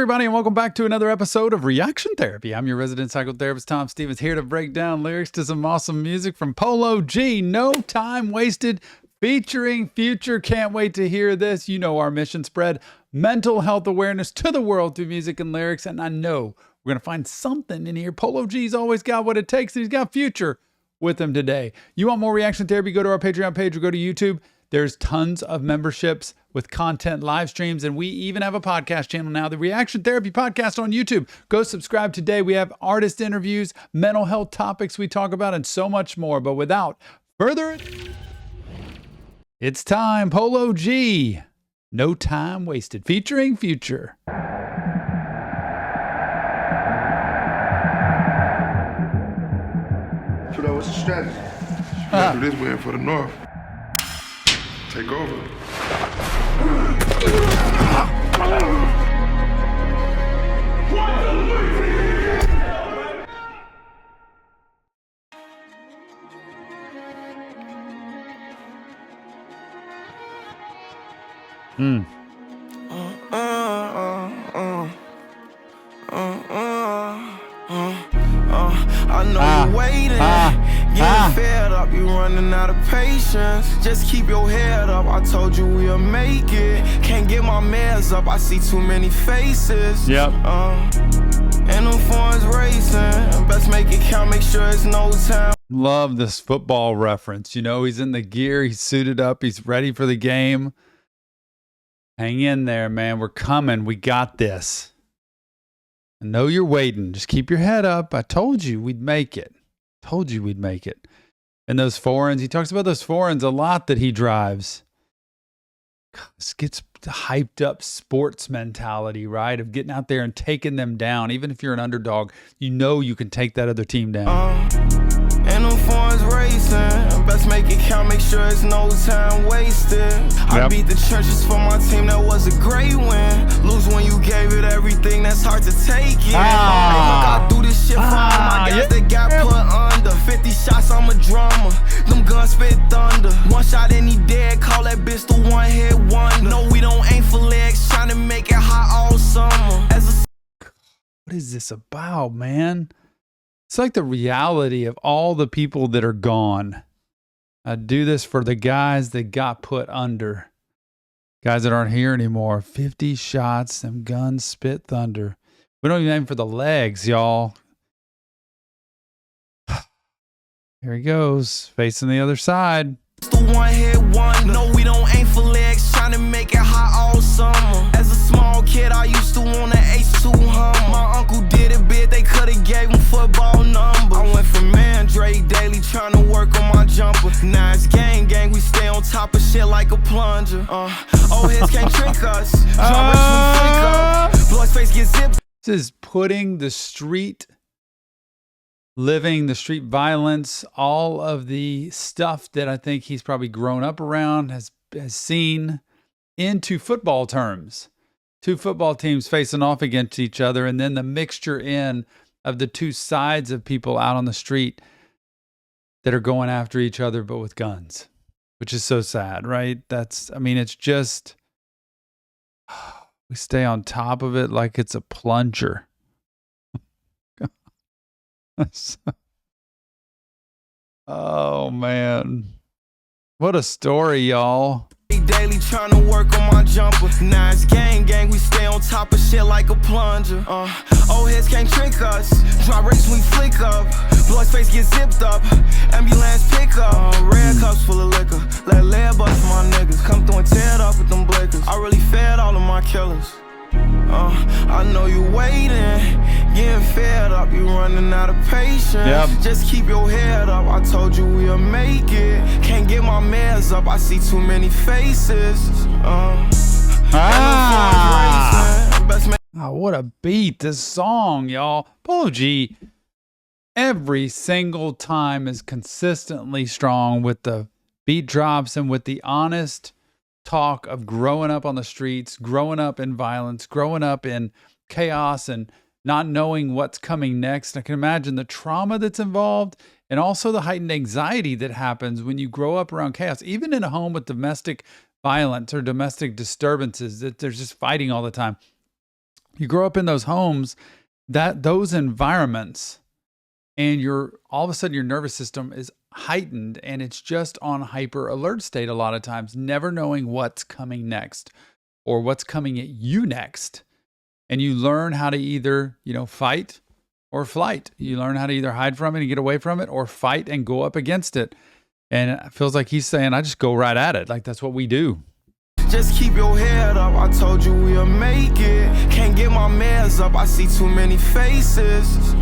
everybody, and welcome back to another episode of Reaction Therapy. I'm your resident psychotherapist, Tom Stevens, here to break down lyrics to some awesome music from Polo G. No Time Wasted, featuring Future. Can't wait to hear this. You know our mission: spread mental health awareness to the world through music and lyrics, and I know we're going to find something in here. Polo G's always got what it takes, and he's got Future with him today. You want more Reaction Therapy? Go to our Patreon page or go to YouTube. There's tons of memberships with content, live streams, and we even have a podcast channel now, the Reaction Therapy Podcast on YouTube. Go subscribe today. We have artist interviews, mental health topics we talk about, and so much more. But without further ado, it's time. Polo G, No Time Wasted, featuring Future. So that was the strategy. You gotta do this win for the North. Take over. I know you're waiting, getting fed up, you running out of patience. Just keep your head up, I told you we'll make it. Can't get my meds up, I see too many faces. Yep. And them phones racing, best make it count, make sure it's no time. Love this football reference. You know, he's in the gear, he's suited up, he's ready for the game. Hang in there, man. We're coming. We got this. I know you're waiting. Just keep your head up. I told you we'd make it. Told you we'd make it. And those foreigns, he talks about those foreigns a lot that he drives. This gets hyped up sports mentality, right? Of getting out there and taking them down. Even if you're an underdog, you know you can take that other team down. And them phones racing, best make it count, make sure it's no time wasted. I beat the trenches for my team, that was a great win. Lose when you gave it everything, that's hard to take it. Look, I do this shit for all my guys that got put under. 50 shots, I'm a drummer. Them guns spit thunder. One shot and he dead, call that bitch the one hit wonder. No, we don't aim for legs, trying to make it hot all summer. What is this about, man? It's like the reality of all the people that are gone. I do this for the guys that got put under. Guys that aren't here anymore. 50 shots, them guns spit thunder. We don't even aim for the legs, y'all. Here he goes, facing the other side. The one hit one. No, we don't aim for legs, trying to make it hot all summer. As a small kid, I used to want an H2 Hummer. My uncle did it big, they could've gave him football numbers. I went from Mandrake daily, trying to work on my jumper. Now it's gang, we stay on top of shit like a plunger. Old heads can't trick us. Blood's face gets zipped. This is putting the street living, the street violence, all of the stuff that I think he's probably grown up around, has seen, into football terms. Two football teams facing off against each other, and then the mixture in of the two sides of people out on the street that are going after each other, but with guns, which is so sad, right? It's just, we stay on top of it like it's a plunger. Oh man, what a story, y'all. Daily trying to work on my jumper. Now it's gang, we stay on top of shit like a plunger. Old heads can't trick us. Drop race we flick up. Blood's face get zipped up. Ambulance pick up. Red cups full of liquor. Let lead bust my niggas. Come through and tear it up with them blickers. I really fed all of my killers. I know you waiting, getting fed up, you running out of patience. Just keep your head up, I told you we'll make it. Can't get my meds up, I see too many faces. What a beat, this song, y'all. Polo G, every single time, is consistently strong with the beat drops and with the honest talk of growing up on the streets, growing up in violence, growing up in chaos, and not knowing what's coming next. I can imagine the trauma that's involved, and also the heightened anxiety that happens when you grow up around chaos, even in a home with domestic violence or domestic disturbances, that there's just fighting all the time. You grow up in those homes, those environments, and all of a sudden your nervous system is heightened and it's just on hyper alert state a lot of times, never knowing what's coming next or what's coming at you next. And you learn how to either, fight or flight. You learn how to either hide from it and get away from it, or fight and go up against it. And it feels like he's saying, I just go right at it. Like that's what we do. Just keep your head up, I told you we'll make it. Can't get my meds up, I see too many faces.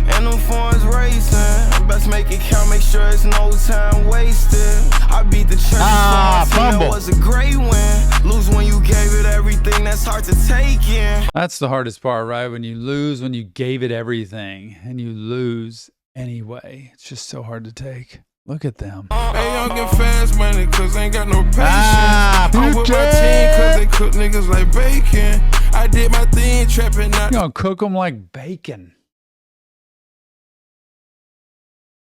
And them phones racing. Best make it count, make sure it's no time wasted. I beat the church that was a great win. Lose when you gave it everything, that's hard to take in. That's the hardest part, right? When you lose, when you gave it everything and you lose anyway. It's just so hard to take. Look at them. They young and fast money cause ain't got no patience. I'm with my team cause they cook niggas like bacon. I did my thing trapping out. You're gonna cook them like bacon.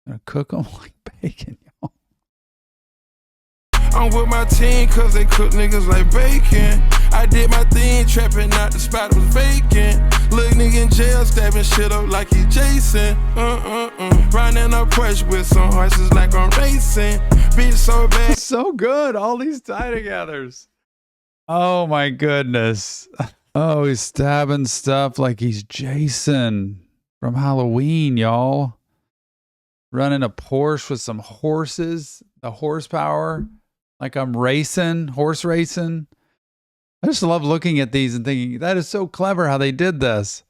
Gonna cook them like bacon, y'all. I'm with my team cause they cook niggas like bacon. I did my thing trapping out, the spot was vacant. Look nigga in jail stabbing shit up like he Jason. Riding up push with some horses like I'm racing. Bitch so bad. So good. All these tie-togethers. Oh my goodness. Oh, he's stabbing stuff like he's Jason from Halloween, y'all. Running a Porsche with some horses, the horsepower, like I'm racing, horse racing. I just love looking at these and thinking, that is so clever how they did this.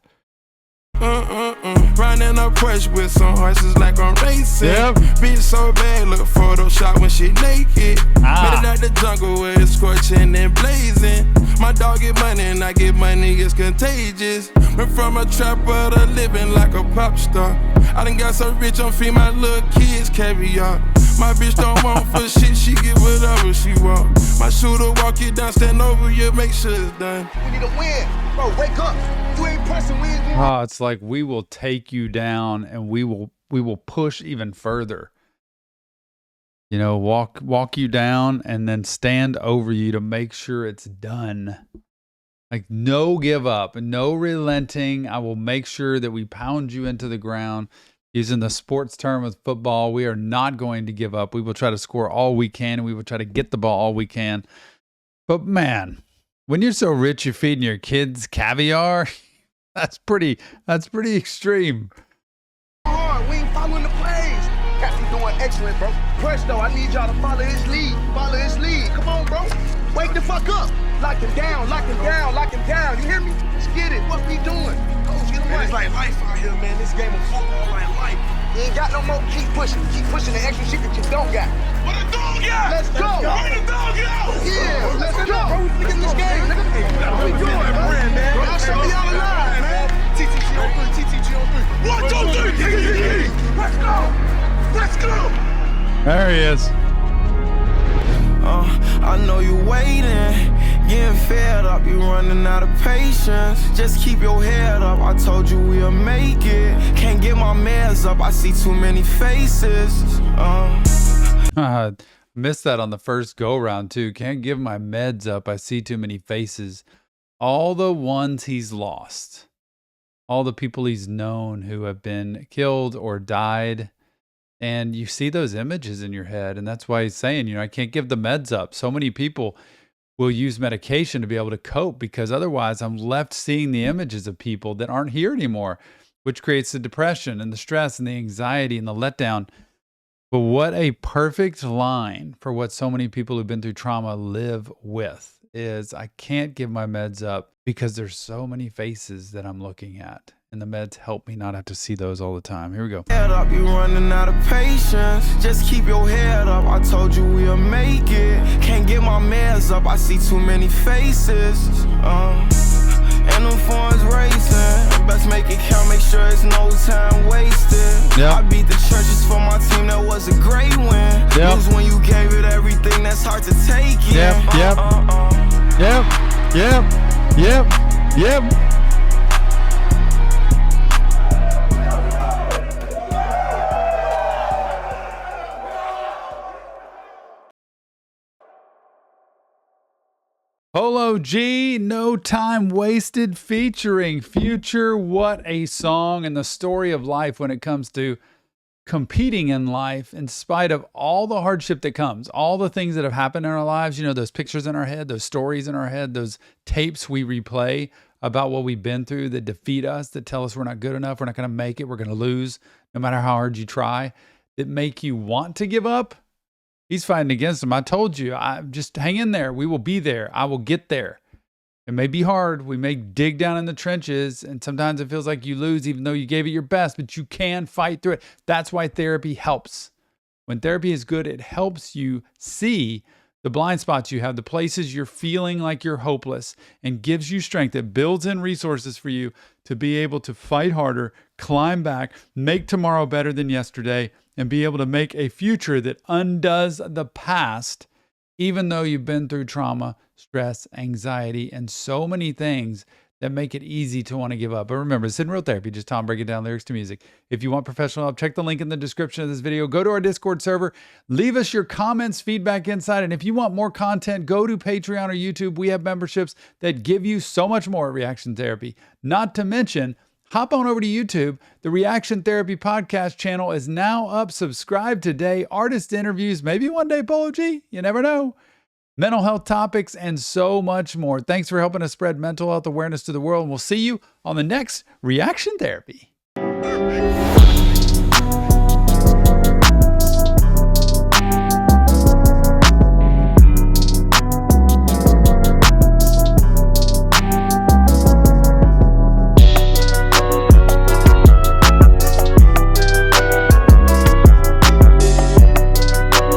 Riding up push with some horses like I'm racing. Yep. Bitch so bad, look Photoshop when she naked. Made it out the jungle where it's scorching and blazing. My dog get money and I get money, it's contagious. Went from a trapper to living like a pop star. I done got so rich, I'm feeding my little kids caviar. My bitch don't want for shit, she get whatever she want. My shooter walk you down, stand over you, make sure it's done. We need a win. Bro, wake up. You ain't pressing wins. Oh, it's like we will take you down and we will push even further. Walk you down and then stand over you to make sure it's done. Like no give up, no relenting. I will make sure that we pound you into the ground. Using the sports term with football, we are not going to give up. We will try to score all we can, and we will try to get the ball all we can. But man, when you're so rich you're feeding your kids caviar, that's pretty extreme. Hard. We ain't following the plays. Captain doing excellent, bro. Presto, I need y'all to follow his lead. Follow his lead. Come on, bro. Wake the fuck up. Lock him down, lock him down, lock him down. You hear me? Let's get it. What we doing? Coach, get him right. It's like life out here, man. This game of football like life. You ain't got no more. Keep pushing. Keep pushing the extra shit that you don't got. What a dog got? Let's go. Where the dog go? Yeah, let's go. Look at this game, nigga. What we doing, bro? Y'all show me y'all alive, man. TTG on 3, TTG on 3. 1, 2, 3. Let's go. Let's go. There he is. I know you waiting, getting fed up, you running out of patience. Just keep your head up, I told you we'll make it. Can't get my meds up, I see too many faces. Missed that on the first go round too. Can't give my meds up, I see too many faces. All the ones he's lost, all the people he's known who have been killed or died. And you see those images in your head. And that's why he's saying, I can't give the meds up. So many people will use medication to be able to cope because otherwise I'm left seeing the images of people that aren't here anymore, which creates the depression and the stress and the anxiety and the letdown. But what a perfect line for what so many people who've been through trauma live with is I can't give my meds up because there's so many faces that I'm looking at. And the meds help me not have to see those all the time. Here we go. Head up, you running out of patience. Just keep your head up, I told you we'll make it. Can't get my meds up, I see too many faces. And them phones racing. Best make it count, make sure it's no time wasted. Yep. I beat the churches for my team, that was a great win. Yep. Lose when you gave it everything, that's hard to take in. Yep. Polo G, No Time Wasted, featuring Future. What a song, and the story of life when it comes to competing in life in spite of all the hardship that comes, all the things that have happened in our lives, those pictures in our head, those stories in our head, those tapes we replay about what we've been through that defeat us, that tell us we're not good enough, we're not going to make it, we're going to lose, no matter how hard you try, that make you want to give up. He's fighting against them. I told you, just hang in there. We will be there. I will get there. It may be hard. We may dig down in the trenches, and sometimes it feels like you lose even though you gave it your best, but you can fight through it. That's why therapy helps. When therapy is good, it helps you see the blind spots you have, the places you're feeling like you're hopeless, and gives you strength. It builds in resources for you to be able to fight harder, climb back, make tomorrow better than yesterday, and be able to make a future that undoes the past, even though you've been through trauma, stress, anxiety, and so many things that make it easy to want to give up. But remember, it's in real therapy, just Tom breaking down lyrics to music. If you want professional help, check the link in the description of this video. Go to our Discord server, leave us your comments, feedback, insight. And if you want more content, go to Patreon or YouTube. We have memberships that give you so much more at Reaction Therapy. Not to mention, hop on over to YouTube. The Reaction Therapy podcast channel is now up. Subscribe today. Artist interviews, maybe one day Polo G, you never know. Mental health topics, and so much more. Thanks for helping us spread mental health awareness to the world, and we'll see you on the next Reaction Therapy.